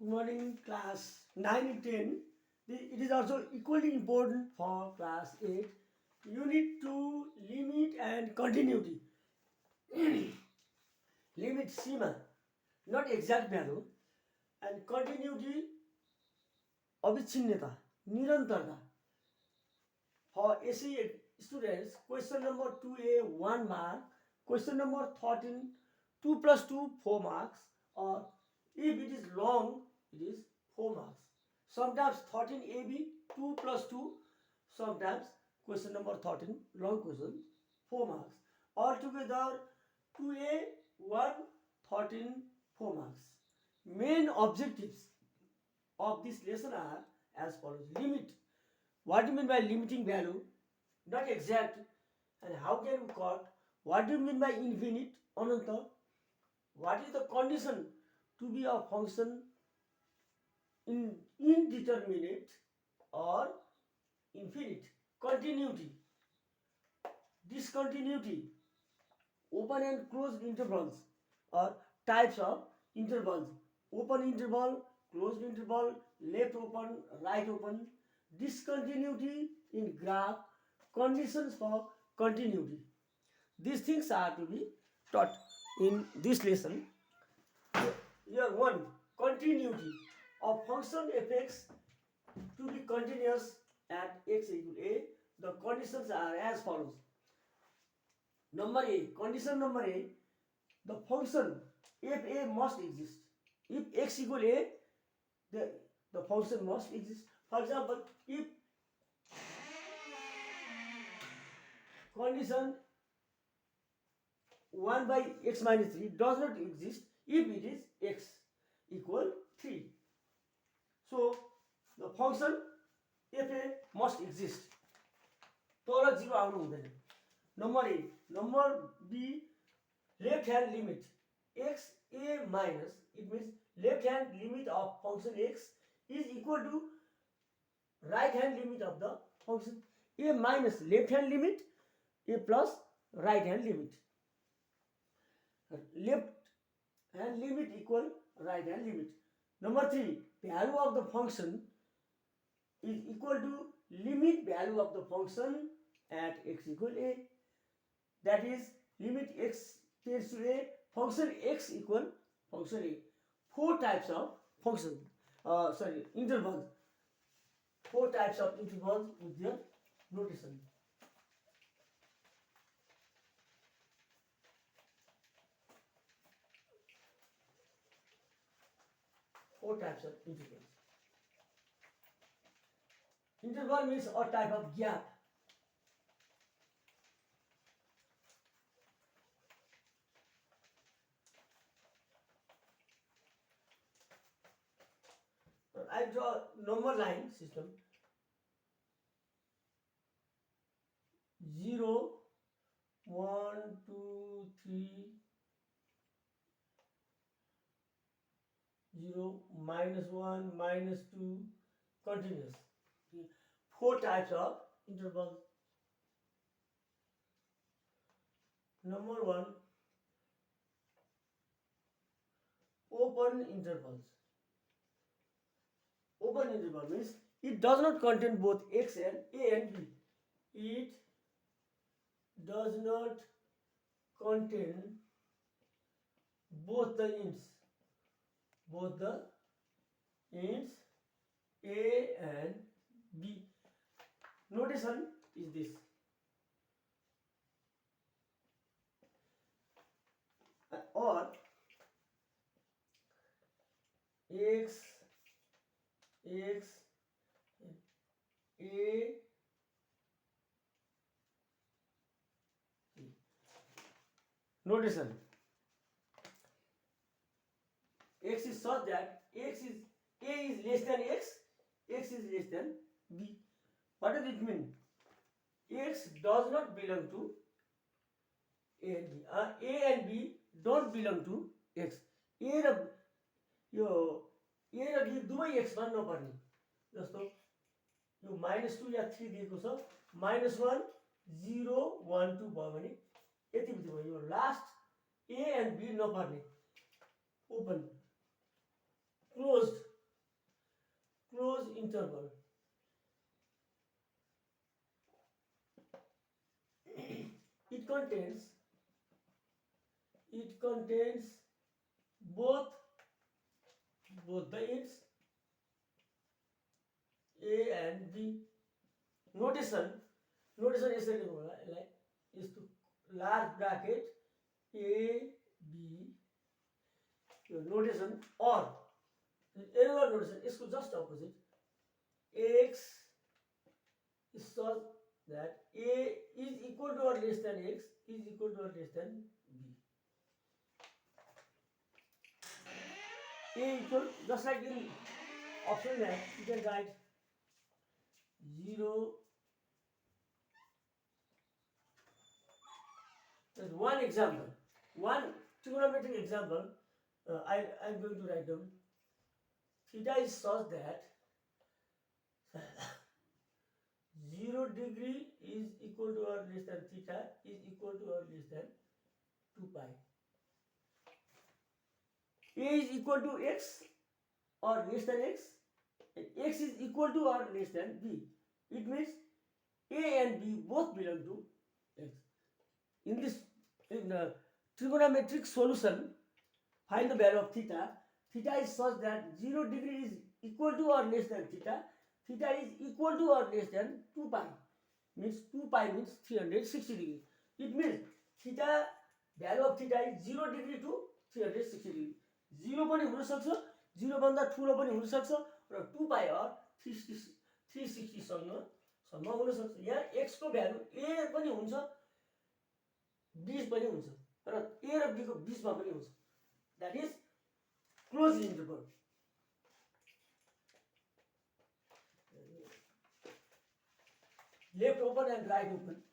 morning, class 9 and 10. It is also equally important for class 8. Unit 2, limit and continuity. Limit Seema, not exact value, and continuity अविच्छिन्नता, निरंतरता. For SE students, question number 2A 1 mark, question number 13 2 plus 2 4 marks, or if it is long it is 4 marks. Sometimes 13AB 2 plus 2, sometimes question number 13 long question 4 marks. Altogether 2A 1 13 4 marks. Main objectives of this lesson are as follows. Limit. What do you mean by limiting value? Not exact. And how can we call? What do you mean by infinite? Ananta. What is the condition to be a function in indeterminate or infinite? Continuity, discontinuity, open and closed intervals or types of intervals. Open interval, closed interval, left open, right open. Discontinuity in graph, conditions for continuity. These things are to be taught in this lesson. Here one, continuity of function fx to be continuous at x equal a. The conditions are as follows. Number A, condition number A, the function f a must exist. If x equal a, the function must exist. For example, if condition 1 by x minus 3 does not exist if it is x equal 3. So the function fa must exist. तर 0 आउनु हुँदैन. Number A. Number B, left hand limit x a minus, it means left hand limit of function x is equal to right hand limit of the function. A minus left hand limit, a plus right hand limit. Left hand limit equal right hand limit. Number 3, value of the function is equal to limit value of the function at x equal a. That is limit x tends to a, function x equal function a. 4 types of function, intervals. 4 types of intervals with their notation. Four types of intervals. Interval means a type of gap. I draw number line system. 0, 1, 2, 3, 0, -1, -2, continuous. 4 types of intervals. Number 1, open intervals. Open interval means it does not contain both x and a and b. It does not contain both the ints a and b. Notation is this. Or x a notation. X is such that a is less than x is less than b. What does it mean? X does not belong to a and b. A and b don't belong to x. A raw yo a र b दुवै x मा नपर्ने. जस्तो यो -2 या 3 दिएको छ. -1 0 1 2 भयो भने यति भयो. यो लास्ट a and b नपर्ने. Open, closed interval. It contains both the ends A and B. Notation यसरी होला यसलाई यस्तो लार्ज ब्राकेट A B यो नोटेसन or एरर नोटेसन यसको just opposite x is such that A is equal to or less than x is equal to or less than B. A equal, just like in option that you can write 0. There's one example, one trigonometric example. I'm going to write down. Theta is such that 0 degree is equal to or less than theta is equal to or less than 2 pi. A is equal to x or less than x, and x is equal to or less than b. It means A and B both belong to x. In this trigonometric solution, find the value of theta. Theta is such that 0 degree is equal to or less than theta. Theta is equal to or less than 2 pi. Means 2 pi means 360 degree. It means theta, value of theta is 0 degree to 360 degree. 0 पनि हुन सक्छ, 0 भन्दा ठुलो पनि हुन सक्छ र 2 पाइ अर 360 सम्म हुन सक्छ। यहाँ x को भ्यालु a पनि हुन्छ, b पनि हुन्छ, र a र b को बीचमा पनि हुन्छ। That is closed interval. Left open and right open.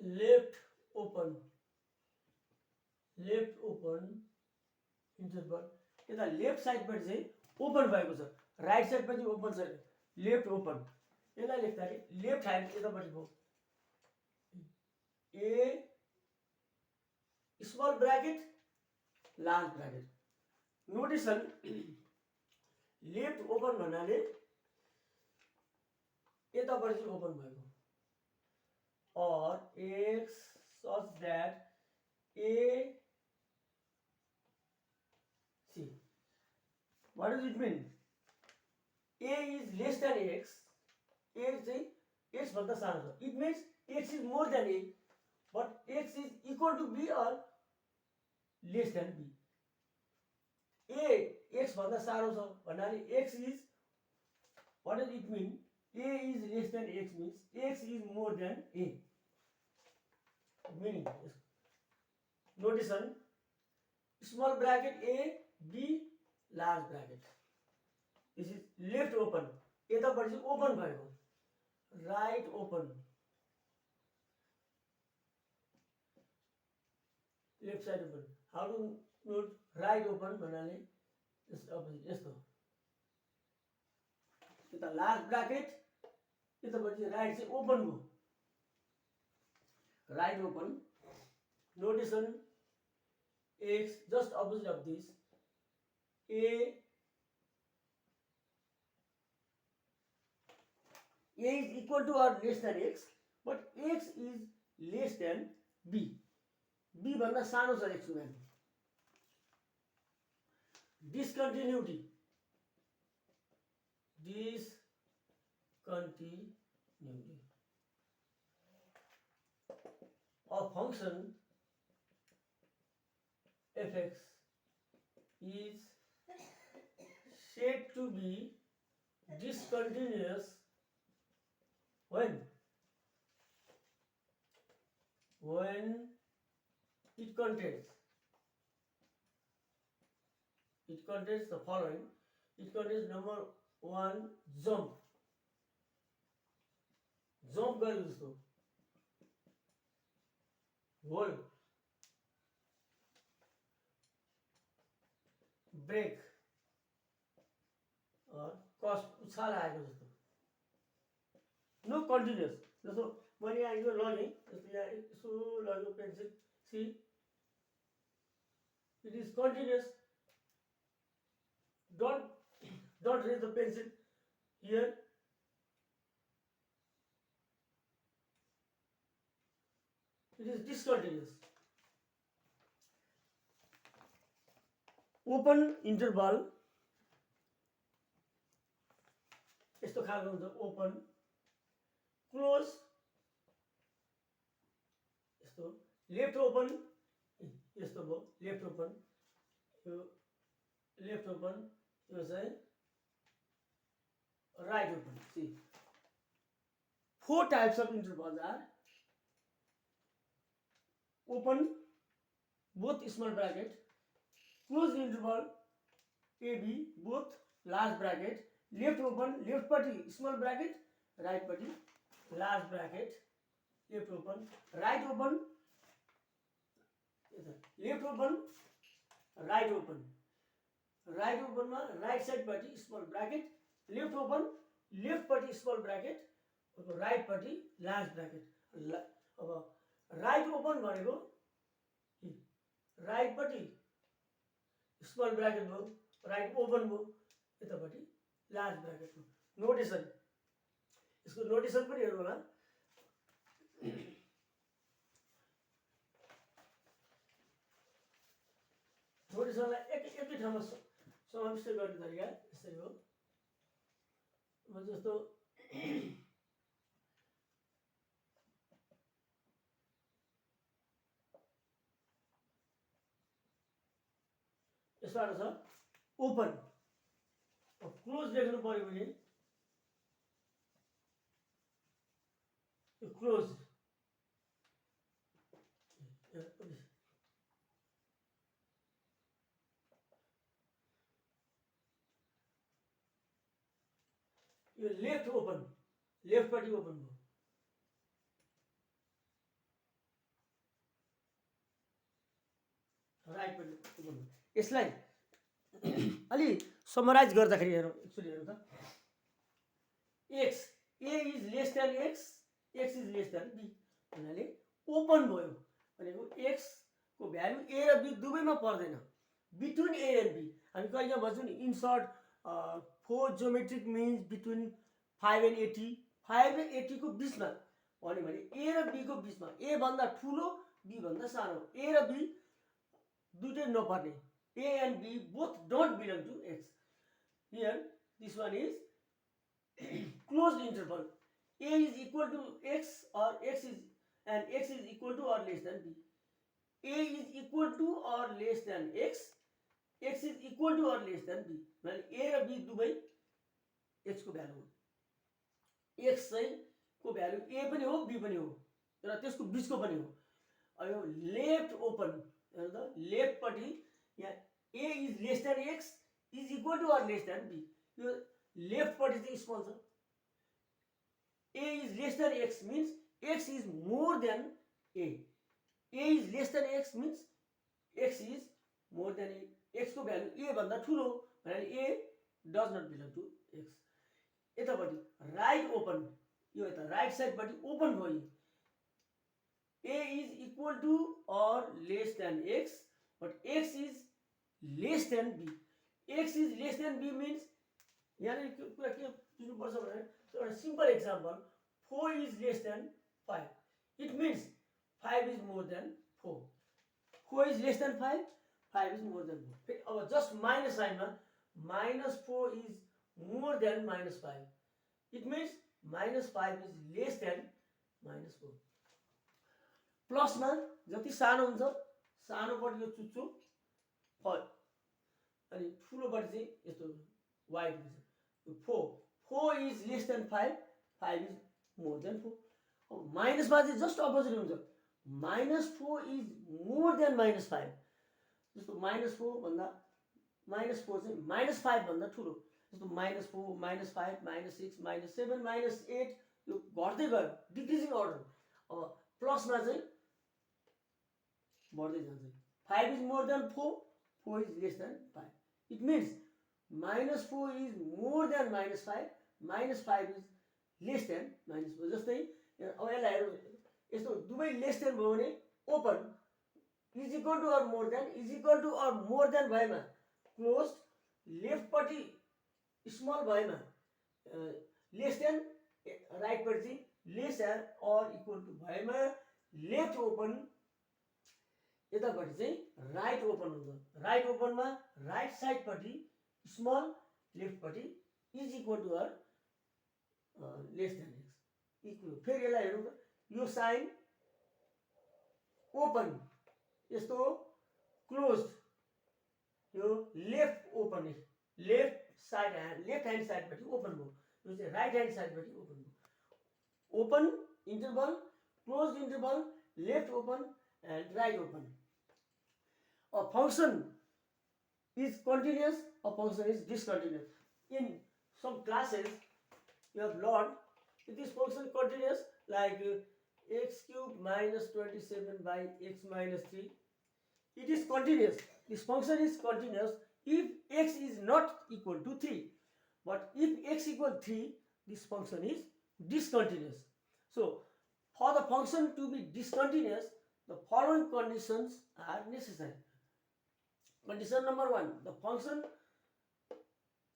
Left open interval. यता लेफ्ट साइडबाट चाहिँ ओपन भएको छ, राइट साइड पनि ओपन छ, लेफ्ट ओपन। यसलाई लेख्दाखेरि लेफ्ट ह्यान्ड यतापट्टि भयो, a small bracket large bracket. Notation left open भन्नाले यतापट्टि चाहिँ ओपन भएको, or x such that a, see what does it mean? A is less than x, a चाहिँ x भन्दा सानो छ। It means x is more than a, but x is equal to b or less than b. A x भन्दा सानो छ भन्नाले x is, what does it mean? A is less than x means x is more than a. Meaning, notation small bracket a, b, large bracket. This is left open. यतापट्टि चाहिँ open भएको, right open. Left side open. How to note right open भन्नाले यस्तो, यता large bracket, यतापट्टि right चाहिँ open भयो, right open. Notation x just opposite of this, a is equal to or less than x, but x is less than b. b भन्दा सानो छ x को value. Discontinuity of function fx is said to be discontinuous when it contains the following. It contains number 1 jump गरे जस्तो, whole, break और कस उछाल आएको जस्तो। No continuous. जस्तो मैले यहाँ यो लगेँ, जस्तो यहाँ यसो लग्यो pencil, see it is continuous. Don't raise the pencil here, it is discontinuous. Open interval यस्तो खालको हुन्छ, ओपन क्लोज यस्तो, लेफ्ट ओपन यस्तो भयो, लेफ्ट ओपन, यो लेफ्ट ओपन, यो चाहिँ right open. See 4 types of intervals are open both small bracket, close interval AB both large bracket, left open left party small bracket, right party large bracket, left open right open, left open right open, right open मा right side party small bracket, left open left party small bracket, right party large bracket। अब right open भनेको राइटपट्टि small bracket भयो, right open भयो, यतापट्टि large bracket भयो। Notation, यसको notation पनि हेर्नु होला। नोटेसनलाई एकै ठाउँमा समाविष्ट गर्ने तरिका यसरी हो। जस्तो यस्तो छ ओपन, क्लोज लेख्नु पर्यो भने यो क्लोज, यो लेफ्ट ओपन, लेफ्टपट्टि ओपन भयो, राइटपट्टि ओपन भयो। यसलाई अलि समराइज गर्दाखेरि हेरौँ, एकचोटि हेरौँ त। X A is less than X, X is less than B भन्नाले ओपन भयो भनेको एक्सको भ्यालु ए र बी दुवैमा पर्दैन, बिट्विन ए एन्ड बी। हामी कहिले भन्छौँ नि इन shirt 4 geometric mince between 5 and 80, 5 र 80 को बिचमा भन्यो भने ए र बी को बिचमा, ए भन्दा ठुलो बी भन्दा सानो, ए र बी दुइटै नपर्ने, A and B both don't belong to X. Here, this one is closed interval. A is equal to X or X is equal to or less than B. A is equal to or less than X. X is equal to or less than B. Well, A र B दुवै X को value हो। X चाहिँ को value A पनि हो B पनि हो र त्यसको बिचको पनि हो। अब यो लेफ्ट ओपन हेर्नु त, लेफ्ट पट्टि यहाँ A is less than X is equal to or less than B, यो लेफ्ट पट्टि चाहिँ स्मल छ। A is less than X means X is more than A. A is less than X means X is more than A. X को value A भन्दा ठुलो भन्नाले A does not belong to X। यतापट्टि right open, यो यता right साइडपट्टि open भयो। A is equal to or less than X, but X is less than B. X is less than B means यहाँ कुरा के बुझ्नुपर्छ भने एउटा simple example, 4 is less than 5. It means 5 is more than 4. 4 is less than 5, 5 is more than 4. अब just minus साइनमा -4 is more than -5. It means -5 is less than -4. प्लसमा जति सानो हुन्छ सानोपट्टि यो चुच्चो अनि ठुलोपट्टि चाहिँ यस्तो वाइड हुन्छ। 4 is less than 5, 5 is more than 4। अब माइनसमा चाहिँ जस्ट अपोजिट हुन्छ, -4 is more than -5। जस्तो -4 भन्दा -4 चाहिँ -5 भन्दा ठुलो, जस्तो -4, -5, -6, -7, -8 यो घट्दै गयो, डिक्रिजिङ अर्डर। अब प्लसमा चाहिँ बढ्दै जान्छ। 5 is more than 4, 4 is less than 5. It means -4 is more than -5, -5 is less than minus भयो। जस्तै अब यसलाई हेरौँ, यस्तो दुवै लेस देन भयो भने open, is equal to or more than, is equal to or more than भएमा क्लोज, लेफ्टपट्टि स्मल भएमा लेस देन, राइटपट्टि चाहिँ less than or equal to भएमा लेफ्ट ओपन, यतापट्टि चाहिँ राइट ओपन हुन्छ। राइट ओपनमा राइट साइडपट्टि स्मल, लेफ्टपट्टि is equal to or less than x equal. फेरि यसलाई हेरौँ त, यो साइन ओपन, यस्तो क्लोज, यो लेफ्ट ओपन, लेफ्ट ह्यान्ड साइडपट्टि ओपन भयो, यो चाहिँ राइट ह्यान्ड साइडपट्टि ओपन भयो। Open interval, close interval, left open end right open. A function is continuous, a function is discontinuous. In some classes you have learned this function continuous, like x cube minus 27 by x minus 3. It is continuous. This function is continuous if x is not equal to 3. But if x equal 3, this function is discontinuous. So, for the function to be discontinuous, the following conditions are necessary. Condition number 1, the function,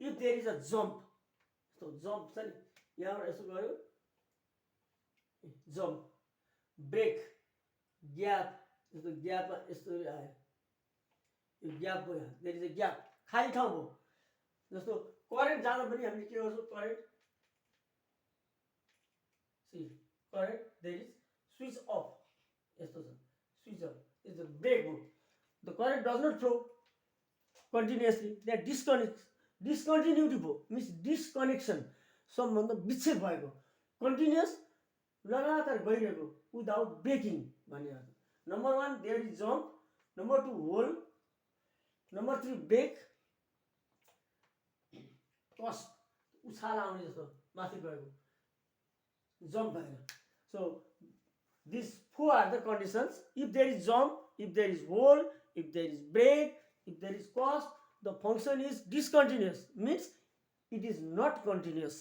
if there is a jump, so jump छ नि, यहाँबाट यसो गयो, jump, break, gap, जस्तो ग्यापमा यस्तो आयो, यो gap भयो, there is a gap, खाली ठाउँ भयो। जस्तो करेन्ट जाँदा पनि हामीले के गर्छौँ, current, see, current, there is switch off, यस्तो छ, switch off, is the break भयो। The current does not flow continuously, they are discontinuity भयो, means disconnection, सम्बन्ध विच्छेद भएको। कन्टिन्युअस लगातार गइरहेको विदाउट ब्रेकिङ भन्ने अर्थ। Number 1 there is jump, number 2 hole, number 3 break, toss उछाल आउने जस्तो माथि गएको जम्प भएर। So this 4 are the conditions. If there is jump, if there is hole, if there is break, if there is cost, the function is discontinuous, means it is not continuous.